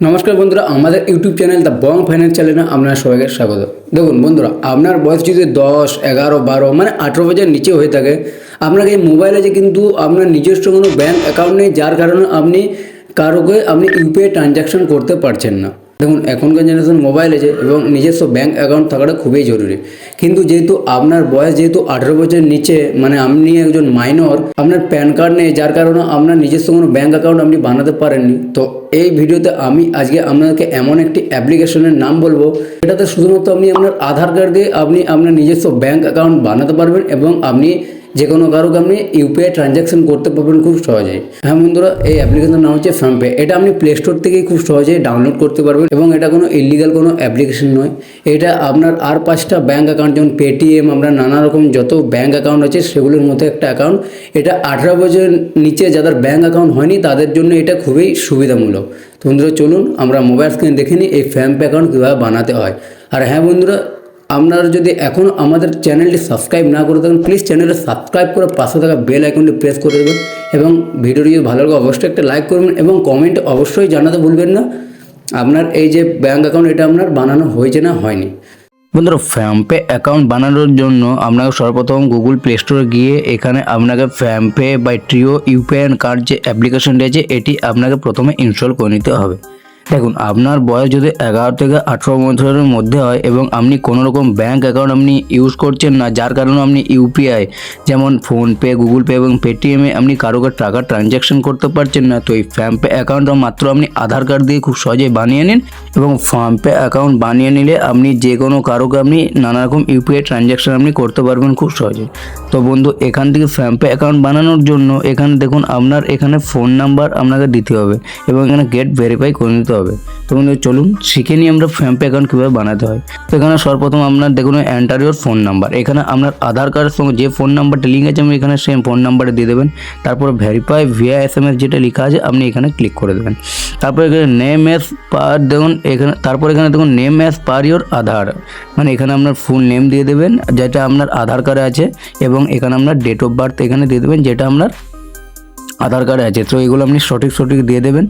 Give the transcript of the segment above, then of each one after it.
নমস্কার বন্ধুরা, আমাদের YouTube channel the Bong finance চ্যানেলে আপনারা সবাইকে স্বাগত। দেখুন বন্ধুরা, আপনার বয়স যদি 10, 11, 12 মানে 18 বছরের নিচে হয়ে থাকে, আপনাকে এই মোবাইলে যে কিন্তু আপনার নিজস্ব কোনো ব্যাঙ্ক অ্যাকাউন্ট নেই, যার কারণে আপনি কারোকে ইউপিআই ট্রানজ্যাকশন করতে পারছেন না। দেখুন, এখনকার জেনারেশন মোবাইল আছে এবং নিজস্ব ব্যাঙ্ক অ্যাকাউন্ট থাকাটা খুবই জরুরি। কিন্তু যেহেতু আপনার বয়স 18 বছরের নিচে, মানে আপনি একজন মাইনর, আপনার প্যান কার্ড নেই, যার কারণে আপনার নিজস্ব কোনো ব্যাঙ্ক অ্যাকাউন্ট আপনি বানাতে পারেননি। তো এই ভিডিওতে আমি আজকে আপনাদেরকে এমন একটি অ্যাপ্লিকেশনের নাম বলবো, এটাতে শুধুমাত্র আপনি আপনার আধার কার্ড দিয়ে আপনি আপনার নিজস্ব ব্যাঙ্ক অ্যাকাউন্ট বানাতে পারবেন এবং আপনি যে কোনো কারোকে আপনি ইউপিআই ট্রানজ্যাকশন করতে পারবেন খুব সহজেই। হ্যাঁ বন্ধুরা, এই অ্যাপ্লিকেশনের নাম হচ্ছে ফোনপে। এটা আপনি প্লে স্টোর থেকেই খুব সহজেই ডাউনলোড করতে পারবেন এবং এটা কোনো ইলিগাল কোনো অ্যাপ্লিকেশন নয়। এটা আপনার আর 5টা ব্যাঙ্ক অ্যাকাউন্ট, যেমন পেটিএম, আপনার নানা রকম যত ব্যাঙ্ক অ্যাকাউন্ট আছে সেগুলোর মধ্যে একটা অ্যাকাউন্ট। এটা 18 বছরের নিচে যাদের ব্যাঙ্ক অ্যাকাউন্ট হয়নি তাদের জন্য এটা খুবই সুবিধামূলক। তো বন্ধুরা চলুন আমরা মোবাইল স্ক্রিনে দেখে নিই এই ফোনপে অ্যাকাউন্ট কীভাবে বানাতে হয়। আর হ্যাঁ বন্ধুরা, আপনারা যদি এখনও আমাদের চ্যানেলটি সাবস্ক্রাইব না করে থাকেন, প্লিজ চ্যানেলটি সাবস্ক্রাইব করে পাশে থাকা বেল আইকনটি প্রেস করে দেবেন এবং ভিডিওটি যদি ভালো লাগে অবশ্যই একটা লাইক করবেন এবং কমেন্ট অবশ্যই জানাতে ভুলবেন না আপনার এই যে ব্যাঙ্ক অ্যাকাউন্ট এটা আপনার বানানো হয়েছে না হয়নি। বন্ধুরা, ফোনপে অ্যাকাউন্ট বানানোর জন্য আপনাকে সর্বপ্রথম গুগল প্লে স্টোরে গিয়ে এখানে আপনাকে PhonePe by trio UPI card যে অ্যাপ্লিকেশনটি আছে এটি আপনাকে প্রথমে ইনস্টল করে নিতে হবে। দেখুন, আপনার বয়স যদি 11 থেকে 18 বছরের মধ্যে হয় এবং আপনি কোনো রকম ব্যাঙ্ক অ্যাকাউন্ট আপনি ইউজ করছেন না, যার কারণে আপনি ইউপিআই যেমন ফোনপে, গুগল পে এবং পেটিএমে আপনি কারোকে টাকা ট্রানজ্যাকশন করতে পারছেন না, তো এই ফোনপে অ্যাকাউন্টটা মাত্র আপনি আধার কার্ড দিয়ে খুব সহজেই বানিয়ে নিন এবং ফোনপে অ্যাকাউন্ট বানিয়ে নিলে আপনি যে কোনো কারোকে আপনি নানা রকম ইউপিআই ট্রানজ্যাকশন আপনি করতে পারবেন খুব সহজে। তো বন্ধু, এখান থেকে ফোনপে অ্যাকাউন্ট বানানোর জন্য এখানে দেখুন আপনার এখানে ফোন নাম্বার আপনাকে দিতে হবে এবং এখানে গেট ভেরিফাই করে নিতে হবে। তো বন্ধু চলুন শিখে নিই আমরা ফোনপে অ্যাকাউন্ট কীভাবে বানাতে হয়। তো এখানে সর্বপ্রথম আপনার দেখুন এন্টার ইউর ফোন নাম্বার, এখানে আপনার আধার কার্ডের সঙ্গে যে ফোন নাম্বারটা লিঙ্ক আছে আপনি এখানে সেম ফোন নাম্বারে দিয়ে দেবেন। তারপর ভেরিফাই ভিয়া SMS যেটা লেখা আছে আপনি এখানে ক্লিক করে দেবেন। তারপর এখানে নেম অ্যাজ পার দেখুন এখানে, তারপর এখানে দেখুন নেম অ্যাজ পার ইউর আধার, মানে এখানে আপনার ফুল নেম দিয়ে দেবেন যেটা আপনার আধার কার্ডে আছে এবং এখানে আপনার ডেট অফ বার্থ এখানে দিয়ে দেবেন যেটা আপনার আধার কার্ডে আছে। তো এগুলো আপনি সঠিক দিয়ে দেবেন।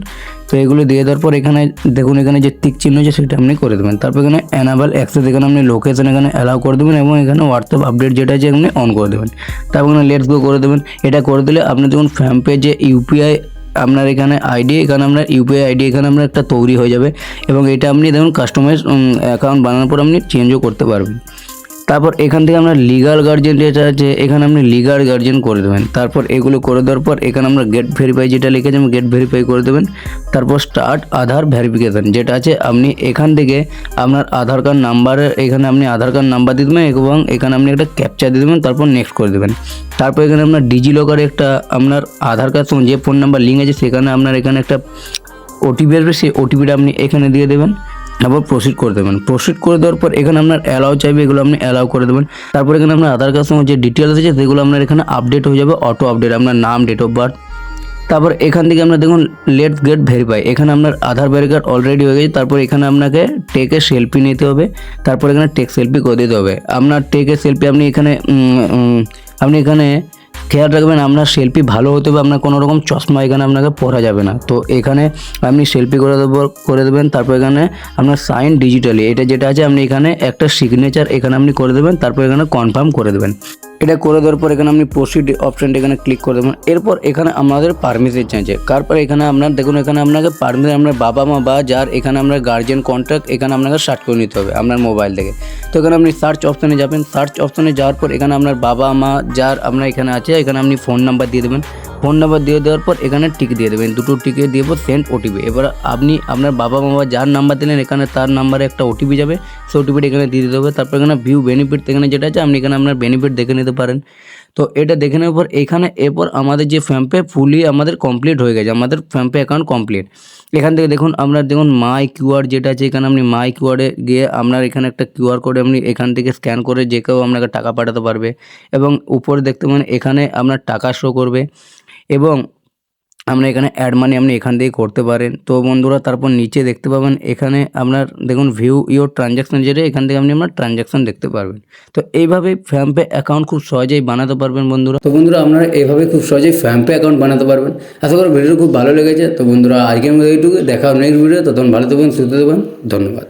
তো এগুলো দিয়ে দেওয়ার পর এখানে দেখুন এখানে যে টিক চিহ্ন আছে সেটা আপনি করে দেবেন। তারপর এখানে এনাবেল অ্যাক্সেস, এখানে আপনি লোকেশন এখানে অ্যালাউ করে দেবেন এবং এখানে হোয়াটসঅ্যাপ আপডেট যেটা আছে এখানে অন করে দেবেন। তারপর এখানে লেটস গো করে দেবেন। এটা করে দিলে আপনি দেখুন ফোনপে যে ইউপিআই আপনার এখানে আইডি, এখানে আপনার ইউপিআই আইডি এখানে আপনার একটা তৈরি হয়ে যাবে এবং এটা আপনি দেখুন কাস্টমাইজ অ্যাকাউন্ট বানানোর পর আপনি চেঞ্জও করতে পারবেন। তারপর এখান থেকে আমরা লিগাল গার্জিয়ান যেটা আছে এখানে আপনি লিগাল গার্জিয়ান করে দেবেন। তারপর এগুলো করে দেওয়ার পর এখানে আমরা গেট ভেরিফাই যেটা লিখেছি আমি গেট ভেরিফাই করে দেবেন। তারপর স্টার্ট আধার ভেরিফিকেশান যেটা আছে আপনি এখান থেকে আপনার আধার কার্ড নাম্বারের এখানে আপনি আধার কার্ড নাম্বার দিয়ে দেবেন এবং এখানে আপনি একটা ক্যাপচা দিয়ে দেবেন, তারপর নেক্সট করে দেবেন। তারপর এখানে আপনার ডিজি লকারে একটা আপনার আধার কার্ড সঙ্গে যে ফোন নাম্বার লিঙ্ক আছে সেখানে আপনার এখানে একটা ওটিপি আসবে, সেই ওটিপিটা আপনি এখানে দিয়ে দেবেন। তারপর প্রসিড করে দেবেন। প্রসিড করে দেওয়ার পর এখানে আপনার অ্যালাউ চাইবে, এগুলো আপনি অ্যালাউ করে দেবেন। তারপর এখানে আপনার আধার কার্ড সঙ্গে যে ডিটেলস আছে সেগুলো আপনার এখানে আপডেট হয়ে যাবে, অটো আপডেট, আপনার নাম, ডেট অফ বার্থ। তারপর এখান থেকে আমরা দেখুন লেটস গেট ভেরিফাই, এখানে আপনার আধার ভেরিফাই অলরেডি হয়ে গেছে। তারপর এখানে আপনাকে টেকে সেলফি নিতে হবে, তারপর এখানে টেক সেলফি করে দিতে হবে। আপনার টেকে সেলফি আপনি এখানে খেয়াল রাখবেন আপনার সেলফি ভালো হতে হবে, আপনার কোনো রকম চশমা এখানে আপনাকে পরা যাবে না। তো এখানে আপনি সেলফি করে দেবেন। তারপর এখানে আপনার সাইন ডিজিটালি এটা যেটা আছে আপনি এখানে একটা সিগনেচার এখানে আপনি করে দেবেন। তারপর এখানে কনফার্ম করে দেবেন। এটা করে দেওয়ার পর এখানে আপনি প্রসিড অপশানটা এখানে ক্লিক করে দেবেন। এরপর এখানে আমাদের পারমিশন চাইছে, তারপর এখানে আপনার দেখুন এখানে আপনাকে পারমিশন আপনার বাবা মা বা যার এখানে আপনার গার্জিয়ান কন্ট্যাক্ট এখানে আপনাকে সার্চ করে নিতে হবে আপনার মোবাইল থেকে। তো এখানে আপনি সার্চ অপশানে যাবেন। সার্চ অপশানে যাওয়ার পর এখানে আপনার বাবা মা যার আপনার এখানে আছে এখানে আপনি ফোন নাম্বার দিয়ে দেবেন। ফোন নাম্বার দিয়ে দেওয়ার পর এখানে টিক দিয়ে দেবেন, দুটো টিকে দিয়ে সেন্ড ওটিপি। এবার আপনি আপনার বাবা মা যার নাম্বার দিলেন এখানে তার নাম্বারে একটা ওটিপি যাবে, সেই ওটিপিটা এখানে দিয়ে দিতে হবে। তারপর এখানে ভিউ বেনিফিট এখানে যেটা আছে আপনি এখানে আপনার বেনিফিট দেখে নিতে পারেন। তো এটা দেখে নেওয়ার পর এরপর আমাদের যে ফোনপে ফুলি আমাদের কমপ্লিট হয়ে গেছে, আমাদের ফোনপে অ্যাকাউন্ট কমপ্লিট। এখান থেকে দেখুন আপনার দেখুন মাই কিউআর যেটা আছে এখানে আপনি মাই কিউআরে গিয়ে আপনার এখানে একটা কিউআর কোড আপনি এখান থেকে স্ক্যান করে যে কেউ আপনাকে টাকা পাঠাতে পারবে এবং উপরে দেখতে পাবেন এখানে আপনার টাকা শো করবে এবং আমরা এখানে অ্যাড মানি আপনি এখান থেকে করতে পারেন। তো বন্ধুরা তারপর নিচে দেখতে পাবেন এখানে আপনার দেখুন ভিউ ইওর ট্রানজ্যাকশন, যেটা এখান থেকে আপনি আপনার ট্রানজ্যাকশন দেখতে পারবেন। তো এইভাবে ফ্যাম্পে অ্যাকাউন্ট খুব সহজেই বানাতে পারবেন বন্ধুরা। তো বন্ধুরা আপনারা এইভাবে খুব সহজেই ফ্যাম্পে অ্যাকাউন্ট বানাতে পারবেন। আশা করি ভিডিওটা খুব ভালো লেগেছে। তো বন্ধুরা আজকের মতো এইটুকু, দেখা নেক্সট ভিডিও। তখন ভালো থাকবেন, সুস্থ থাকবেন, ধন্যবাদ।